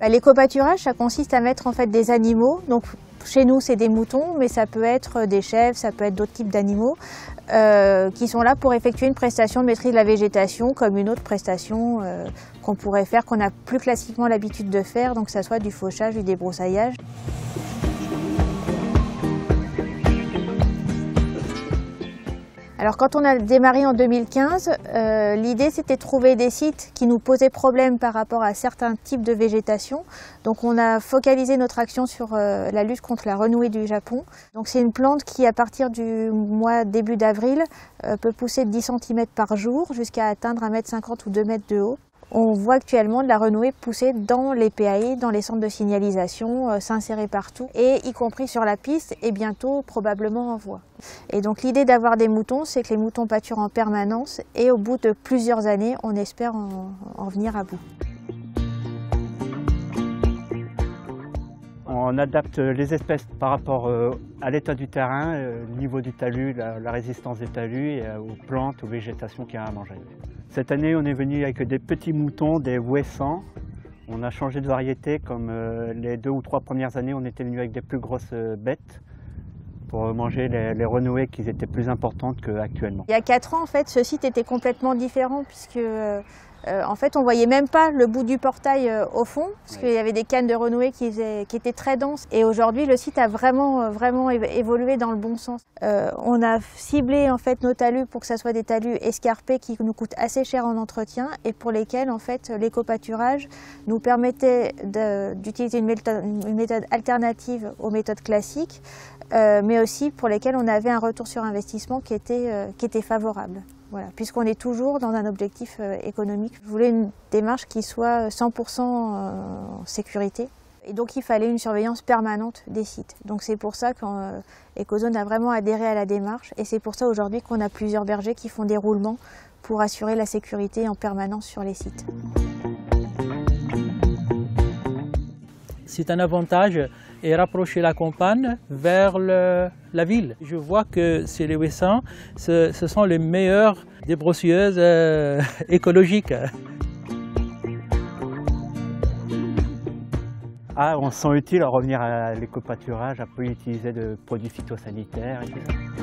L'éco-pâturage, ça consiste à mettre en fait des animaux. Donc chez nous, c'est des moutons, mais ça peut être des chèvres, ça peut être d'autres types d'animaux qui sont là pour effectuer une prestation de maîtrise de la végétation comme une autre prestation qu'on pourrait faire, qu'on a plus classiquement l'habitude de faire, donc que ça soit du fauchage, du débroussaillage. Alors quand on a démarré en 2015, l'idée c'était de trouver des sites qui nous posaient problème par rapport à certains types de végétation. Donc on a focalisé notre action sur la lutte contre la renouée du Japon. Donc c'est une plante qui à partir du mois début d'avril peut pousser de 10 cm par jour jusqu'à atteindre 1,50 m ou 2 mètres de haut. On voit actuellement de la renouée pousser dans les PAI, dans les centres de signalisation, s'insérer partout, et y compris sur la piste et bientôt probablement en voie. Et donc l'idée d'avoir des moutons, c'est que les moutons pâturent en permanence et au bout de plusieurs années, on espère en venir à bout. On adapte les espèces par rapport à l'état du terrain, au niveau du talus, la résistance des talus et aux plantes, aux végétations qu'il y a à manger. Cette année, on est venu avec des petits moutons, des ouessants. On a changé de variété, comme les 2 ou 3 premières années, on était venu avec des plus grosses bêtes pour manger les renouées qui étaient plus importantes qu'actuellement. Il y a 4 ans, en fait, ce site était complètement différent puisque en fait, on voyait même pas le bout du portail au fond, parce qu'il y avait des cannes de renouée qui étaient très denses. Et aujourd'hui, le site a vraiment évolué dans le bon sens. On a ciblé en fait nos talus pour que ce soit des talus escarpés qui nous coûtent assez cher en entretien et pour lesquels en fait l'éco-pâturage nous permettait d'utiliser une méthode alternative aux méthodes classiques, mais aussi pour lesquels on avait un retour sur investissement qui était favorable. Voilà, puisqu'on est toujours dans un objectif économique. Je voulais une démarche qui soit 100% en sécurité. Et donc il fallait une surveillance permanente des sites. Donc c'est pour ça qu'Ecozone a vraiment adhéré à la démarche. Et c'est pour ça aujourd'hui qu'on a plusieurs bergers qui font des roulements pour assurer la sécurité en permanence sur les sites. C'est un avantage et rapprocher la campagne vers la ville. Je vois que chez les Ouessants, ce sont les meilleures débroussailleuses écologiques. On se sent utile à revenir à l'éco-pâturage, à peu utiliser de produits phytosanitaires et tout ça.